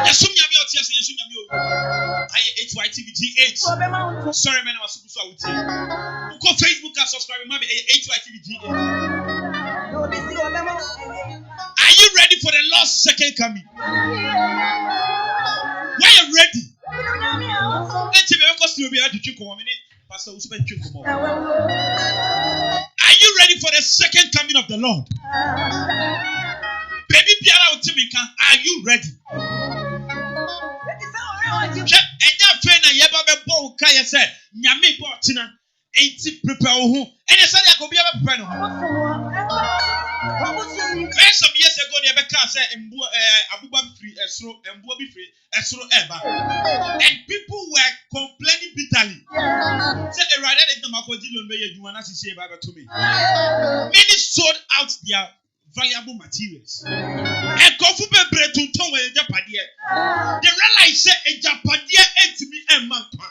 Yasum nyame otia se yasum nyame o. Aye HYTVGH. Sorry man, I was supposed to out. Go Facebook and subscribe mommy HYTVGH. Are you ready for the Lord's second coming? Why are you ready? Pastor, are you ready for the second coming of the Lord? Baby Piara Utimika, are you ready? Some years ago, the Rebecca said, Abuba free, and Bobby free, and people were complaining bitterly. Say, rather than the Makodilon, you want to say Bible to me. Many sold out their valuable materials. And Kofupe Breton Tongue in Japadia. The realize say a Japadia ate me and Mampa.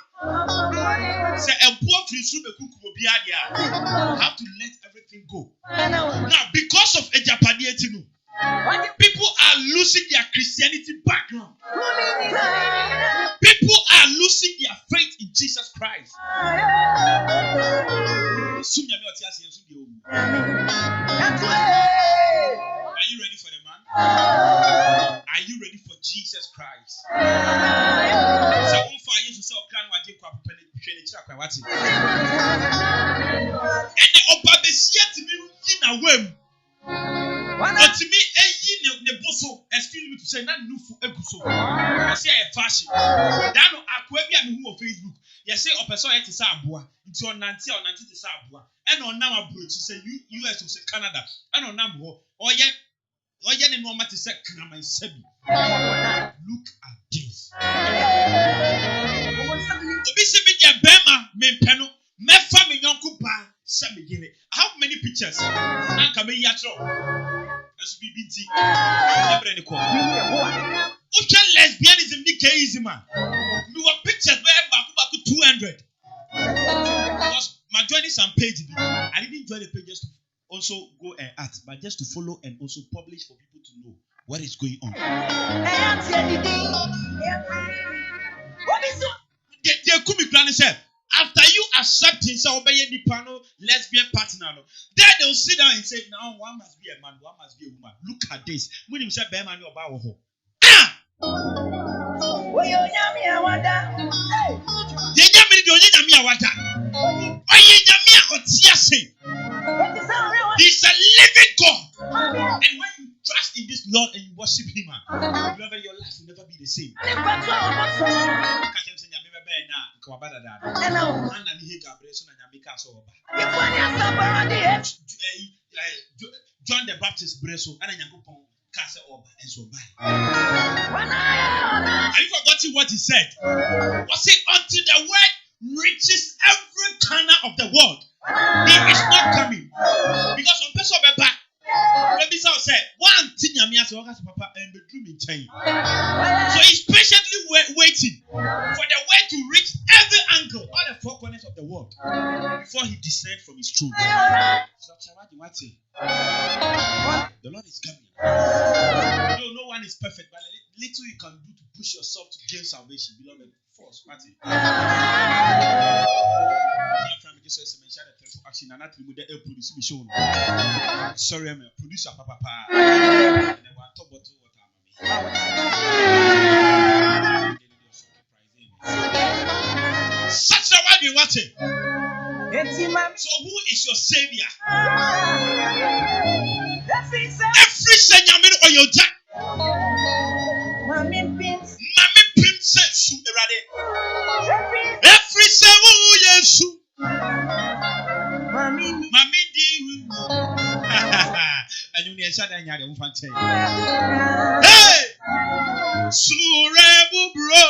Say a poor free soup, a cook will be have to let everything go. Now, because of a Japadia, people are losing their Christianity background. People are losing their faith in Jesus Christ. Are you ready for the man? Are you ready for Jesus Christ? And the Obabesia to me in a way. But to me, excuse me to say, not new for Eguso. I say a fashion. Down on Aquabia and who on Facebook. You say, or person at Sabua, it's on Nancy or Nancy to Sabua, and on now to say US to say Canada, and on number, or yet no matter say Kanama Sebi. Look at this. Obisibidia Bema, Mempeno, Mefa, Minyankupa, Samigile. How many pictures? Nankame Yatro. SBBT. Lesbianism, Nikaism. We were pictures where Baku 200. Because my joining some page. I didn't join the pages to also go and act, but just to follow and also publish for people to know what is going on. The Kumi plan said, after you accepting so obey the panel lesbian partner, then they'll sit down and say, now one must be a man, one must be a woman. Look at this. When you say Beman or Baho. He's a living God. And when you trust in this Lord and you worship Him, remember your life will never be the same. John the Baptist Breso and Have you forgotten what he said? Was it until the word reaches every corner of the world? He is not coming. Because on person of back, Rabbi Saul said, one thing Papa and bedroom in China. So he's patiently waiting for the word to reach every angle, all the four corners of the world, before he descends from his throne. The Lord is coming. No one is perfect, but little you can do to push yourself to gain salvation, beloved. Force, Martin. Sorry, I'm a producer, Papa. Such a one you watching. So who is your savior? Every Senyamin or your jack. Mami Pim says, every Sawu Yesu. Mami Di. And you need to have a fancy. Hey! Surebu bro.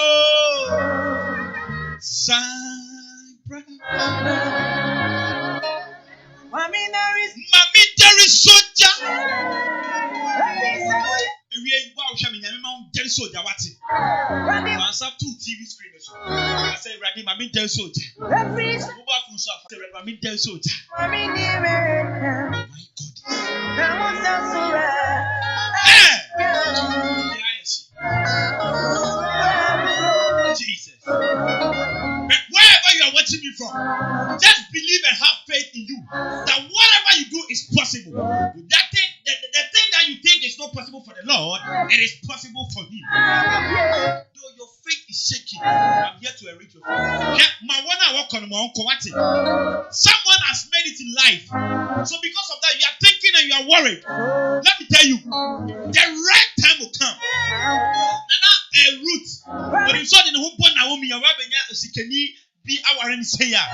Sabra. Mami there is soldier. There is soldier. What's it? Answer 2 TV screens. I say, Raddy, Mami there is soldier. Mami there is soldier. My God. Hey! God, it is possible for him. Though your faith is shaky, I'm here to enrich your faith. Someone has made it in life. So because of that, you are thinking and you are worried. Let me tell you, the right time will come. Nana a root. When you saw the home point Naomi, you are sikeni be our say anchor.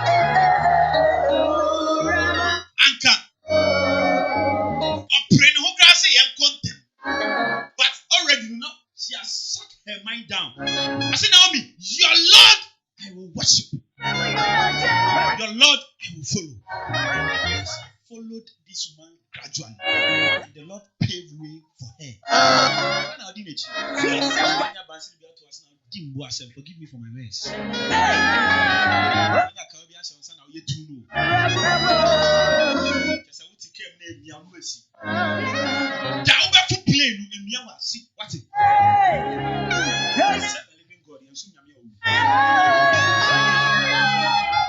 But already you know she has shut her mind down. I said, Naomi, your Lord I will worship. Your Lord I will follow. I followed this woman gradually. And the Lord paved way for her. Forgive me for my mess.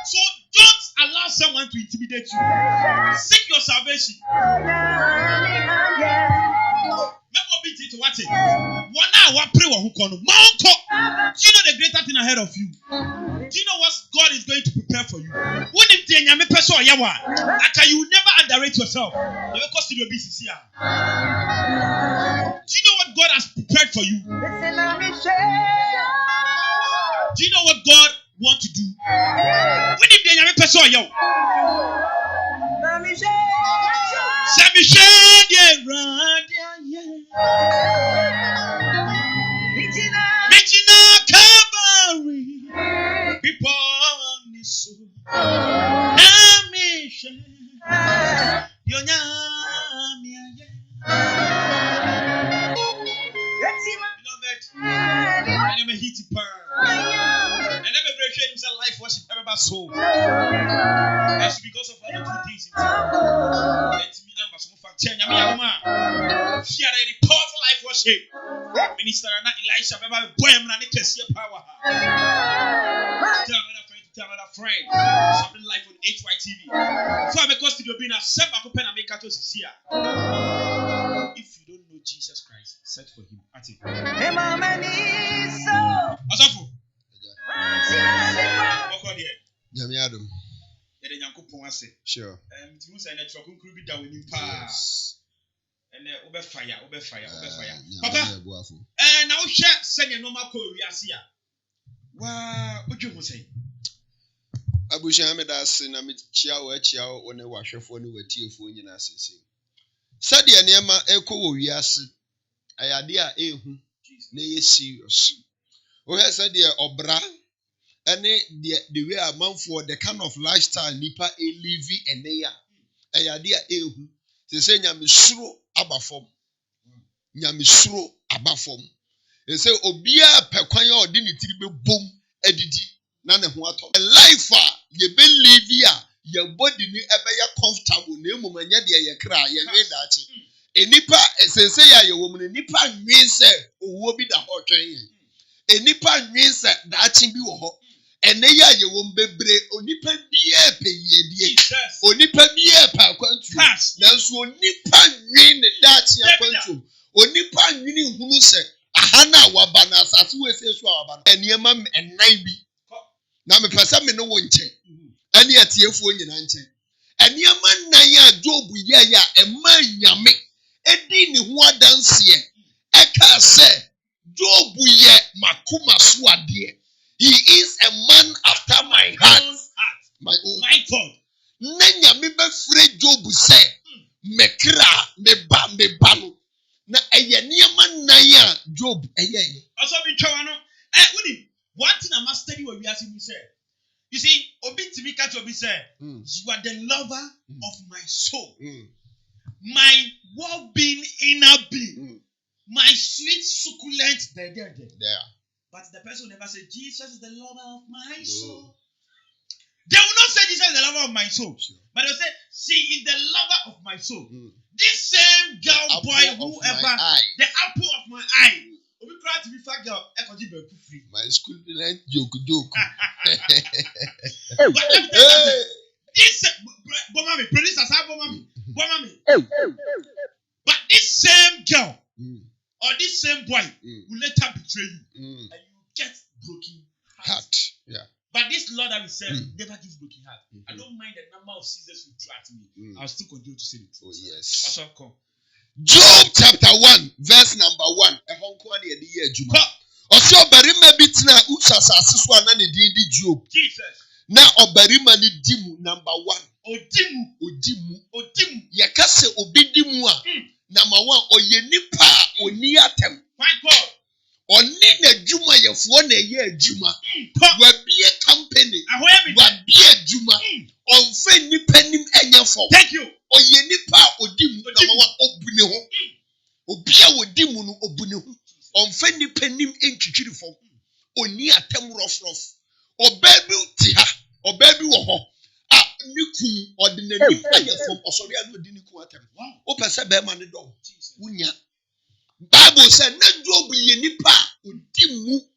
So don't allow someone to intimidate you. Seek your salvation. Do you know the greater thing ahead of you? Do you know what God is going to prepare for you? You will never underrate yourself. Do you know what God has prepared for you? Do you know what God wants to do? Soul. That's because of other two things. Let me powerful life worship. Minister Elisha, boy, I'm not power. Tell another friend. Something live on HYTV. So I'm because to be a step up and make out here. If you don't know Jesus Christ, search for him. At it. Jamiadum. Sure. And fire. Papa, and now share send your normal call. We are here. Wow, what you say? Abusha Medas in a chiao when I wash your phone with tea for you. Sadia Nema Echo, yes. I idea nay serious. Oh, yes, idea obra. And the way a man for the kind of lifestyle nipa live and they are a idea they say Nyamisro abafom. Nyamisro abafom. They say Obia Pequanya or dignity be boom edidi. None of what a life ye believe ya your body ni ever comfortable name when ye cry ye read that. A nipa say ya woman nipa means who be the hot train. A nipa means that be wo. And they are your womb bebre, onipa beer pay ye, onipa beer pa quantum. That's one nipa win that ya quantum. Onipa winning who said, Ahana wabanas as we say swab, and your mum and Naibi. Now me person me no one check. And yet your phone in answer. And your man Naya Job ya and man yame. Edini who dance ye. Eka say, Job ye makuma swadi. He is a man after my heart. My God. Nanya me be free Job say. Mekra me banu. Na eye niema naya Job eye. Also be chawano. One thing I must tell you what we ask him say. You see, Obi Timika Jobi said, you are the lover of my soul. My well-being inner being. My sweet succulent there. But the person will never say, Jesus is the lover of my soul. They will not say Jesus is the lover of my soul. Sure. But they will say, she is the lover of my soul. This same girl, boy, whoever, the apple of my eye. We try to be fat girl, free. My school didn't joke. But let me tell you this Bomami, producers have Bomami. But this same girl, or this same boy will later betray you, and you get broken heart. Yeah. But this Lord that we serve never gives broken heart. I don't mind the number of scissors you throw at me. I'll still continue to say it. Oh yes. Also, come. Job chapter 1 verse number 1. Also barima bitina usasase so ana ne din di Job. Jesus. Na obarima ni dimu number 1. Odimu. Yakase obidimu a number 1 oyenipa oni atem. My God. Oni na djuma yefo na ye adjuma. Wabie company. Wabie adjuma. Onfe nipa nim enyefo. Thank you. Oyenipa odimu number 1 obune ho. Obia odimu no obune ho. Onfe nipa nim entwitwiri fo. Oni atem rof. Obabi ti ha. Obabi wo ho. Niku ordinary from Osoria no di niku atem. O pese be ma ne do. Unya. Bible said na Job ye nipa odimu.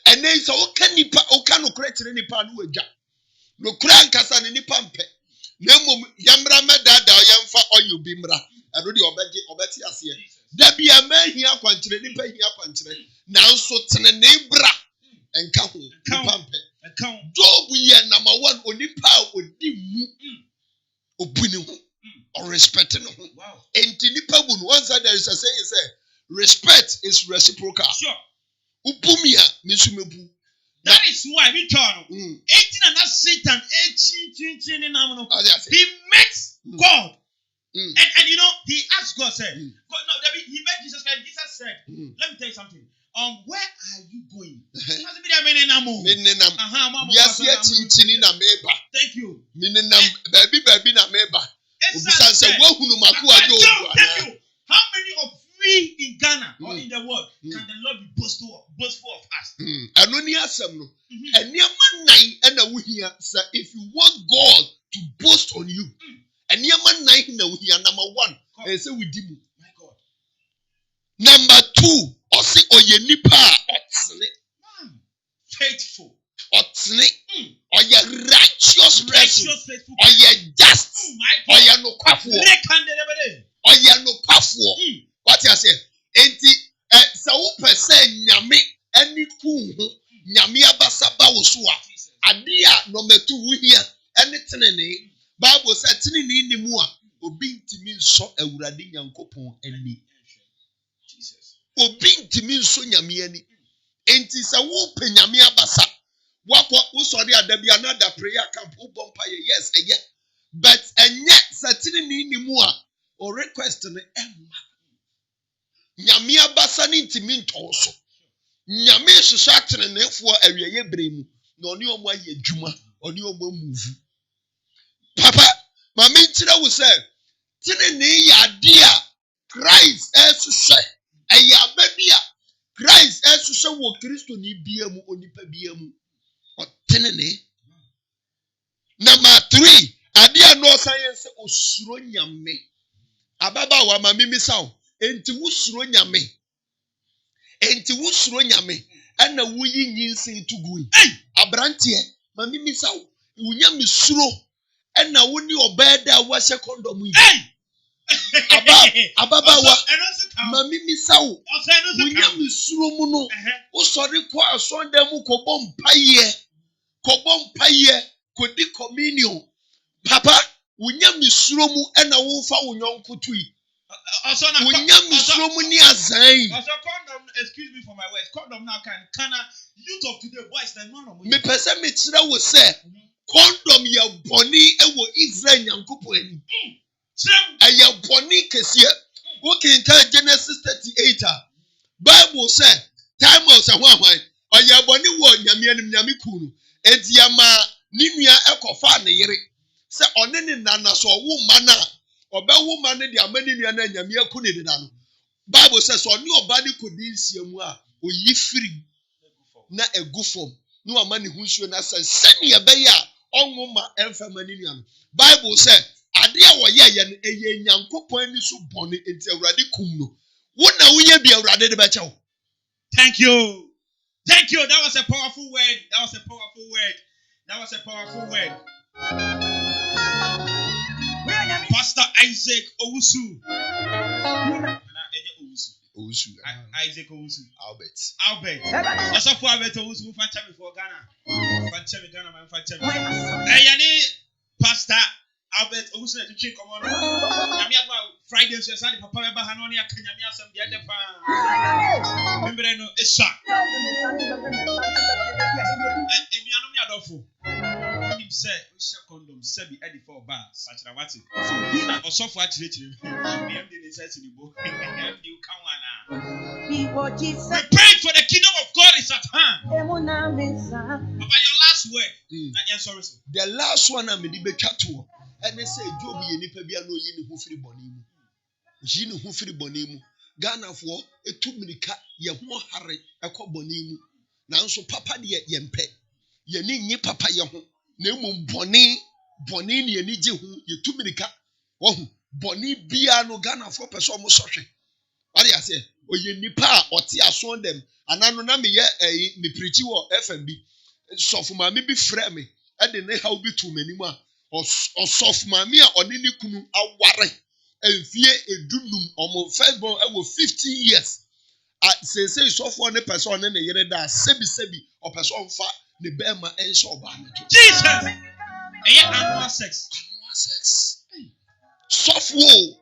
Ene so o ka nipa o ka no kra kire nipa no agya. No kra nkasa ne nipa mpe. Na mom yamra medada yemfa oyo bi mra. Eno de obeti ase. Da bia ma hia kwankire nipa hia kwankire. Nanso tene ne bra enka ho nipa mpe. Job ye number 1 onipa odimu. Obuni ho. Or respect no. Wow. Enti nipa bu no one side there is a saying say respect is reciprocal. Sure. Upumia misumebu. That is why we turn. 18 and that Satan 18 in He met God. And you know, he asked God, said, God, no, he met Jesus Christ. Jesus said, let me tell you something. Where are you going? Thank you. Baby na meba. Thank you. How many of we in Ghana or in the world can the Lord be boastful of us? If you want God to boast on you, number 1, say we dimu. My God. Number 2, osi oyenipa otsene. Faithful. Otsene. Oye righteous person. Faithful. Oye just. Oye no kwafo. Oye no kwafo. What you say? Enti sa wo pese nyame ani ku ho. Nyame abasa ba wo so a. Ade a no metu wo hia ene tenene. Bible say tenene ni mu a obi ntimi nso awurade nyankopon ani. Jesus. Obi ntimi nso nyame ani. Enti sa wo pe nyame abasa. Wakwa usori adabi another prayer camp ubompa yes eye. But enye sa tenene ni mu a o request ne emma. Nyame abasa ni ntimi ntoso. Nyame hwehwe atenenefo awieye bremu na oni omo aye adwuma, oni omo move. Papa, mama ntira wo say, tenene ya de a Christ ehwehwe. Eya baby a Christ ehwehwe wo Kristo ni bia mu onipa bia mu. O tenene. Number 3, ade a no science osuro nyame. Ababa wa mama mi saw. Enti wusuro nyame. Ana wuyi nyinse tugui. Abrante mami misaw. Wunya misuro. Ana woni obeda wa secondom yi. Ababa wa mami misaw. Wunya misuro mu no. Usori ko asonda mu kobo mpaye. Kodi communion. Papa, wunya misuro mu ana wo fa wonyonko tui. Condom, excuse me for my words. Condom now can youth of today boys the man of me person me tira wo say condom ya boni ewo Israel nyankopon ani. Aya boni kese. Wo kin Genesis 38. Bible say time was a hwan. Aya boni wo nyame kunu. Enti ya ma ni nua ekofa ne yere. Se one ne nana so wo mana. Oba woman de amani nua na nyame akune de no. Bible says oni oba ni kodi nsiamu a oyi firi na egufom no amani hunsuo na sene be ya onwoma emfamani nua no. Bible says ade a woye ye no eye nyankopon ani so bone enti awurade kum no. Wo na woye bi awurade de be chew. Thank you. That was a powerful word. Pastor Isaac Owusu. Owusu. Isaac Owusu. Albert. Also for Albert Owusu who fancha me for Ghana. Fancha me Ghana man fancha me. Yani Pastor Albert Owusu na tuchi come on. Nyame agba Friday so say papa me ba ha no ne aka nyame asem de ade pa. Membre no esa. Emianom ya dofo. Nim say we share condom sebi edi for bar sachira wati. Also for achire me dey say sinibo. You can one. We pray for the kingdom of God is at hand. Papa, your last word. The last one I'm in the cattle. And they say, Job, you need to be a no yin who free bonimu. Jin who free bonimu. Ghana for a 2 minute cat, ye more hurry, a call bonimu. Now so papa dear yempe. Ye need papa yahu. Nemo boni, ye need you, ye 2 minute cat. Oh, boni bia no Ghana for person almost such. What do you say? O ye nipa or tea aswan them. And I know na me ye me preachy or FMB. So for my be frame me. I didn't how be too many more. Or soft mammy or nini kunu aware. And fear a dunum or more first born over 50 years. I say so for a person and a year that sebi or person fat the Bema and so on. Jesus! Annual sex. Soft wool.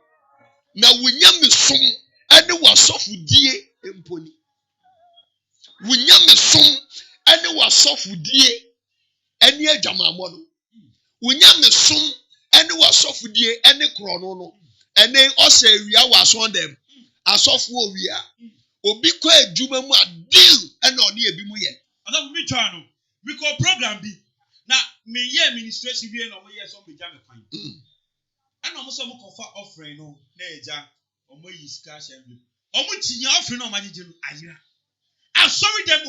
Now we yam some. Any was soft with dear empony. We yam some. Any was soft with dear. Any a jama model. We yam some. Any was soft with dear. Any chrono. And they also we are was on them. A soft wool we are. Obi kwa juma mu deal. And on the bimu ye. Adam mi chano. We call program B. Now me ye administration we no ye some be jam fine. And almost some confer offering no. Neja. Omo yiska shembe. Omo tinya offering no manage no ayira. I sorry them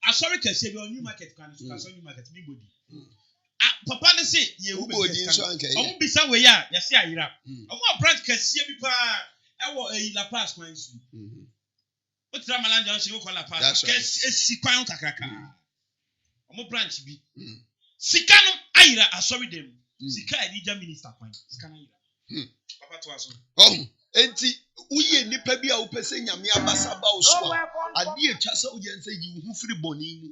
I sorry kese be on new market kan so ka so new market ni body. Papa ne say ye hu be so anke. Omo bisa we ya ye say ayira. Omo branch kese bi pa e wo La Paz kwan su. O tra malanja o se wo La Paz. Kese si kwan kakraka. Omo branch bi. Sika no ayira I sorry them. Sika Elija minister kwan. Sika na ayira. Papa to aso. Enti uye nipa bi a wopese nyame abasa ba oso ade etwa se uye nse yi hu firi boni mu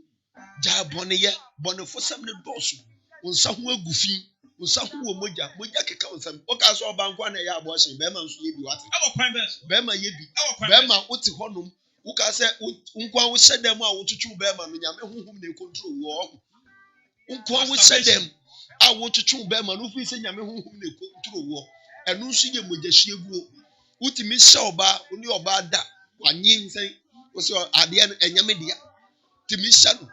ja boni ye boni fosam ne doso unsa hu agufi unsa hu wo moja keka unsam o ka so oba nkwa na ya abo hye be ma nso ye bi wate awo kwan bes be ma ye bi be ma uti honum wo ka se nkwa wo hyedem a wo tutu be ma no nyame huhum na control wo nkwa wo hyedem a wo tutu be ma no fi se nyame huhum na control wo enu nso ye moja hye guo utimi sha oba oni oba da wanyi nsen wo se ade enyame dia timi sha no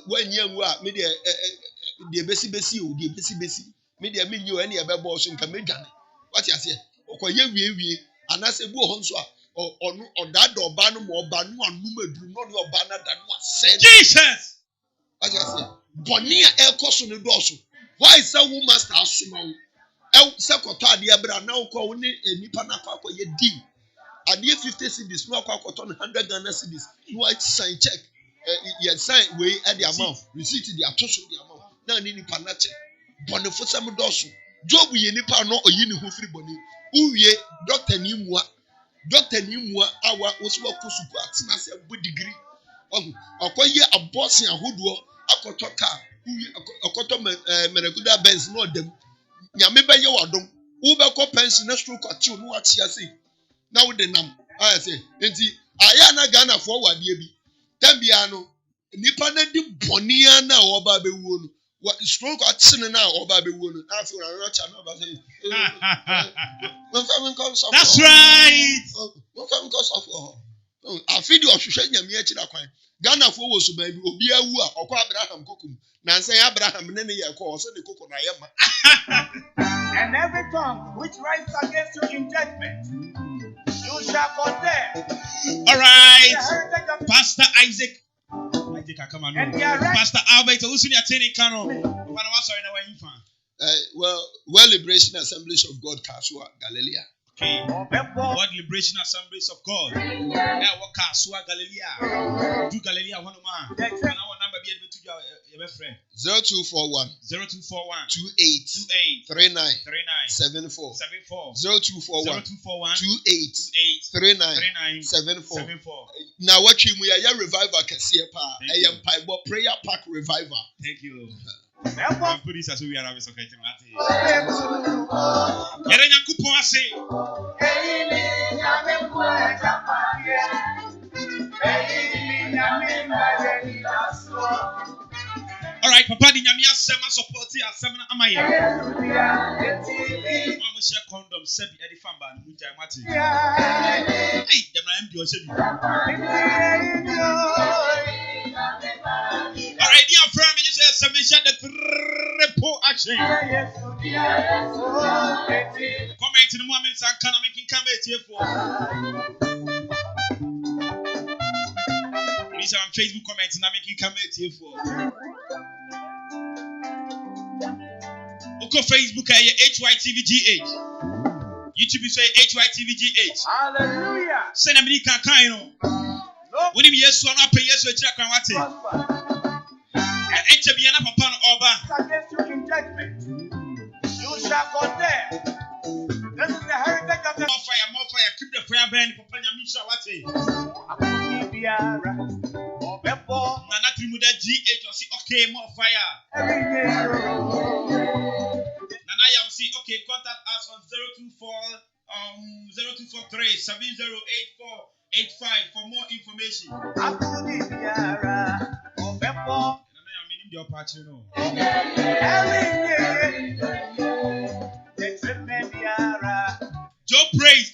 wanyi awu a me de besi o de besi me de menyi o ene e bebo so nka medwane wati ase okoye wie anase bu ho nso a onu odada oba no mo oba no anum aduru no ne oba na da no ase Jesus wati ase boni a ekoso ne doso why is that woman master asuma sekoto ade abra na ukọ woni enipa na akọ ye deal ade 50 cedis no akọ 100 Ghana cedis no sign check ye sign we at the amount receipt the atoso the amount na ni nipa na che bonefo sam doso Job ye nipa no oyi ni ho firi boni uwie doctor ni mua awa oso akosuku atina se bu degree akoye abosin ahodo akoto car uwie akoto merekuda Benz no dem nyame be ye wadom wo be ko pension na stroke achi no achi ase na wo de nam say enti aya na Ghana for wade bi tambia no nipa na di bonia na wo ba be wuo no stroke achi na wo ba be wuo no na afi na cha na ba say that's right wo fam ko suffer afi di ohwehwe nyame achi da kwan Ghana for wo so ba bi obi awu a okọ Abraham kokum na nsan Abraham ne ye ko so de koko na ye ma. And every tongue which rises against you in judgment, you shall condemn. All right, Pastor Isaac, come on. Pastor Albert, who's in your training canon? Well, Liberation Assemblies of God, Kasua, Galilee. Okay. World Liberation Assemblies of God. Kasua, Galilee. Do Galilee, one man. Our number 0241 0241 28 28 39 39 74 74 0241 0241 28 28 39 39 74. 74. Now what we are revival kɛseɛ paa. Thank Ɛyɛ you. mpaebɔ prayer pack revival. Thank you. Therefore, I'm putting this as we are having some kind of thing. Yɛrɛ Nyankopɔn ase. All right, Papa, the Nyame asɛm support asɛm na ama yɛ. Mama share condom sebi edi famba no munja mate. Hey, dem na MD o sebi. All right, dear friend, you say submission the triple action. Comment in the moment and can I make come here for. This on Facebook comment and I make come here for. Oko Facebook HYTVGH. YouTube say HYTVGH. hallelujah. Send a mini can you know. No When you yes one up yes we check what it. prosper And enter be an papa no oba. against you in judgment. You shall condemn. This is the heritage of the More fire, keep the fire burning papa nyamisha what it. Biara. Before Nana trimuda GH or see okay more fire. every day. Nana you see okay contact us on 0243 708485 for more information. Biara. Before Nana you meaning your part you know. every day. Biara. Joe praise,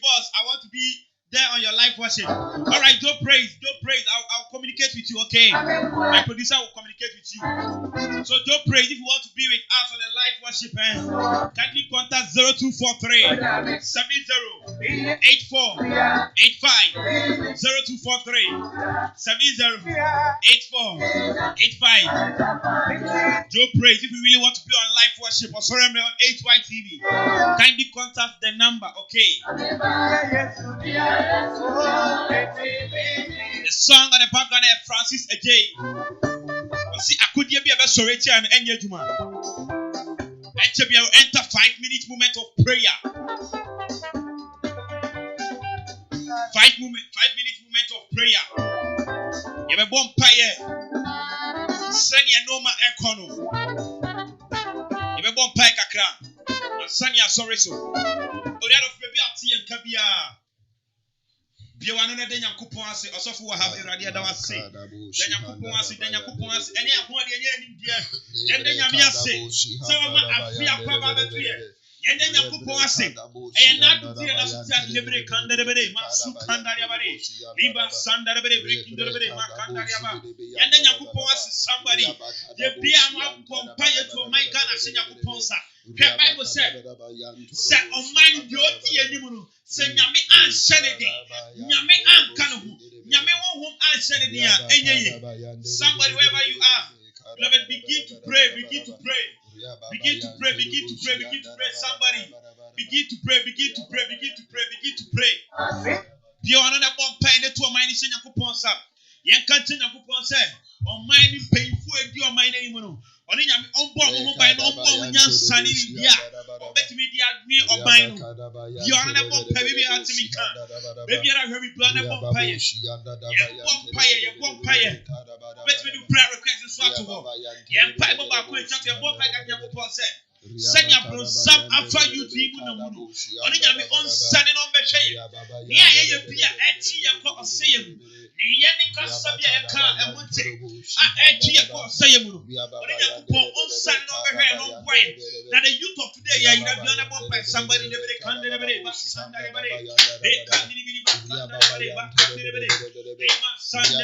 boss. I want to be there on your live worship. All right, Joe praise. I'll communicate with you, okay? My producer will communicate with you. So Joe praise, if you want to be with us on the live worship, kindly contact 0243 708485 0243 708485. Joe praise, if you really want to be on live worship or sorry, on HYTV, kindly contact the number, okay? The song on the background is Francis Ajay. See, I could be a best sorry and end Juma. And to be enter 5-minute moment of prayer. 5-minute moment of prayer. You have a bomb fire. Send your normal econo. You have a bomb fire kakra. And send your sorry so. Or that of baby at tea and kabia. Be one another than Yankupon, or so for have a radia that was say. Then Yankupon, any of one in India. And then Yamia say, so I'm a free Papa Beer. And then Yankupon say, and not to tell us that Libre Candabere, Masu Candabere, Riba Sandabere, breaking the Bere, Macandariaba. And then Yankupon somebody, the Piano compare to my Ghana, Yakuponsa. The Bible said, on my beauty and say, Yami and Senedi, Yami and Kanu, Yami won't answer it. Somebody, wherever you are, beloved, begin to pray, begin to pray. Begin to pray, begin to pray, begin to pray. Somebody, begin to pray, begin to pray, begin to pray, begin to pray. The honor one pen to a mine is in Yakuponsa. Yankantin Yakuponsa, on mine painful, and your mine anymore. Only I'm on board by no more when you're sunny. Yeah, or better me the admin or mine. The honor one pen, maybe I to me. Maybe I have a plan of one pay. You won't pay. Better me do prayer requests and swat to walk. Yeah, pipe about going to your book like I said. Send your bro some after you even know. Only I'm on standing on the chair. Yeah, you be a tea and say him. Yanika Sabia and would say, I actually say him. On standing over here, no way. Now the youth of today, you have done about by somebody never can never back Sunday. They can't be back Sunday, back Sunday,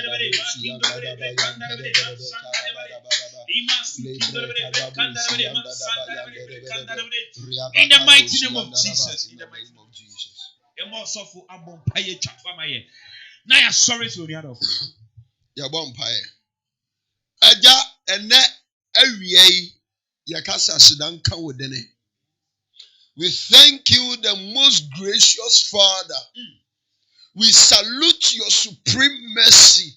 in the mighty name of Jesus. In the mighty name of Jesus. Now you're sorry to the other. You're born pie. Aja and that every Yakasa Sudan come with the name. We thank you, the most gracious Father. We salute your supreme mercy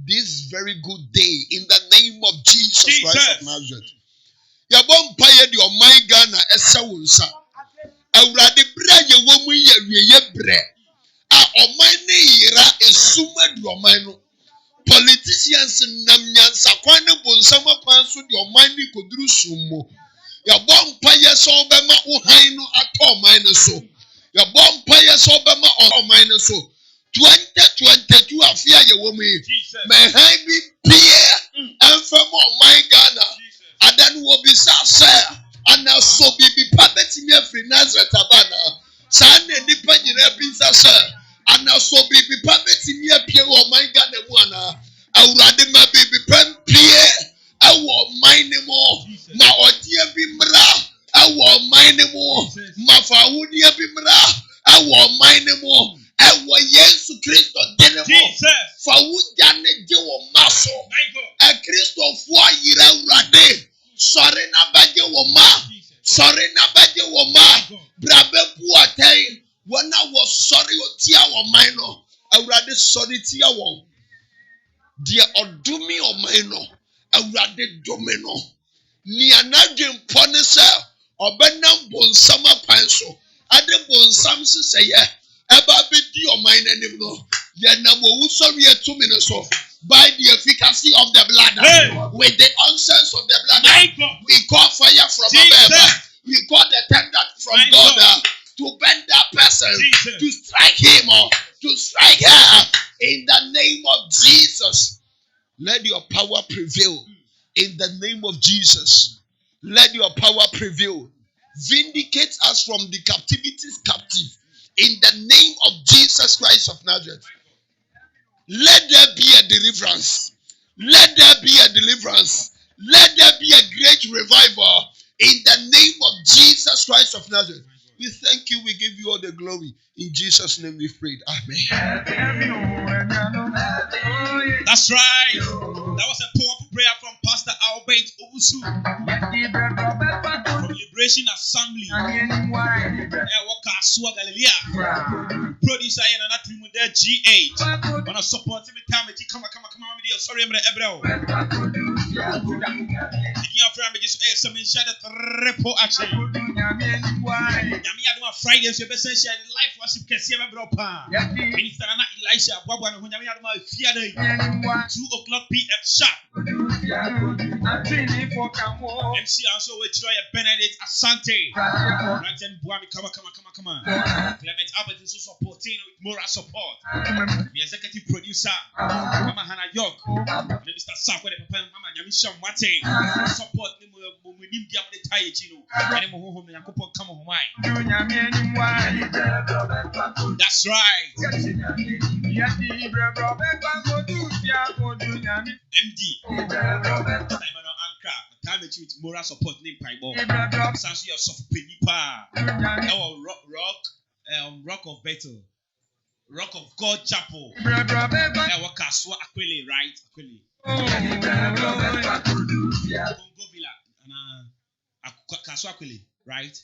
this very good day in the name of Jesus Christ of Nazareth. Yabon paye di oman Ghana esa wo nsa. Awurade bra ye wo mu ye wieye bre. A oman ne yira esuma di oman no. Politicians nam nyansa kwan ne bonsam kwan so di oman ni koduru summo. Yabon paye so bema wo han no ato oman ne so. Yabon paye so bema oman ne so. 2022 afia ye wo mu yi. Me han bi pie enfam oman Ghana. Adan will be sad, and now so be permitting me free Nazareth Abana. Sunday depending on pizza, sir, and now so be permitting me a peer or my gun and one. I would rather my baby pen peer. I will mine more. My dear Bimra, I will mine more. My Fawudia Bimra, I will mine more. I will yes to Christo Denemo. Fawudiane Joe Maso. A Christo for Yira Rade. Sorry na baje woma. Sorry na baje woma. Brabe buatei. Wana was sorry otia woma no. Awurade sorry tia won. Dia odumi woma no. Awurade domino. Ni anadwe mpone se obenam bonsam apanso. Ade bonsam se seye. Eba be di woma nanim no. Ye nam wo sorry etumi no so. By the efficacy of the blood, with the unsense of the blood, we call fire from above. We call the tender from God to bend that person, to strike him or to strike her in the name of Jesus. Let your power prevail in the name of Jesus. Let your power prevail. Vindicate us from the captivities captive in the name of Jesus Christ of Nazareth. Let there be a deliverance. Let there be a deliverance. Let there be a great revival in the name of Jesus Christ of Nazareth. We thank you. We give you all the glory. In Jesus' name we prayed. Amen. That's right. That was a powerful prayer from Pastor Albert Owusu from Liberation Assembly. Galilea. Producer in an team with their G8. Wanna support every time it come on, sorry, I'm Ebro. Your friend just some shadow repo action. Yami Friday, so best share life worship can see Ebro Pa. Minister Elisha Baba and Yami 2 o'clock PM sharp. MC also with Troy Benedict Asante. Ranten Buami, come on. Clement Albert is also supporting with moral support. The executive producer, Mama Hannah York, Minister Sakwa, Papa Mama Yamisha Mate, support them with the Tayachino, and home and Yakopo come on mine. That's right. MD Simon Anka, time with moral support named Paibo. Sansu your soft penipa. Rock of Bethel, Rock of God Chapel. Kaswa Aquile, right? Aquile. Congo Villa and Kaswa Aquile, right?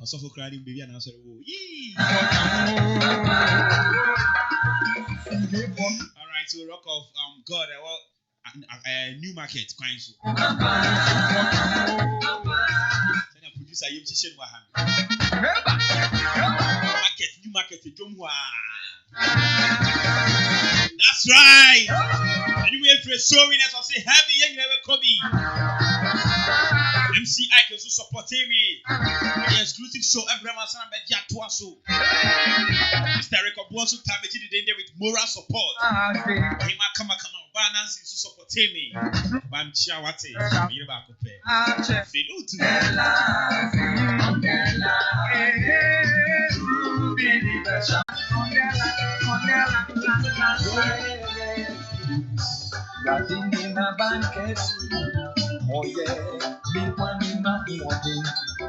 Also for crying baby and answer. All right, so Rock of God, New Market, Quincy. Producer, you should market, New Market, that's right. Anyway, if you're showing us, I'll say, heavy, you never copy. MC Ike also supporting me. The exclusive show, everyone, Mr. Record Bonsu Tabeji did with moral support. Come on, balance is supporting me. Bam Chiawate, you back up there. Oh yeah,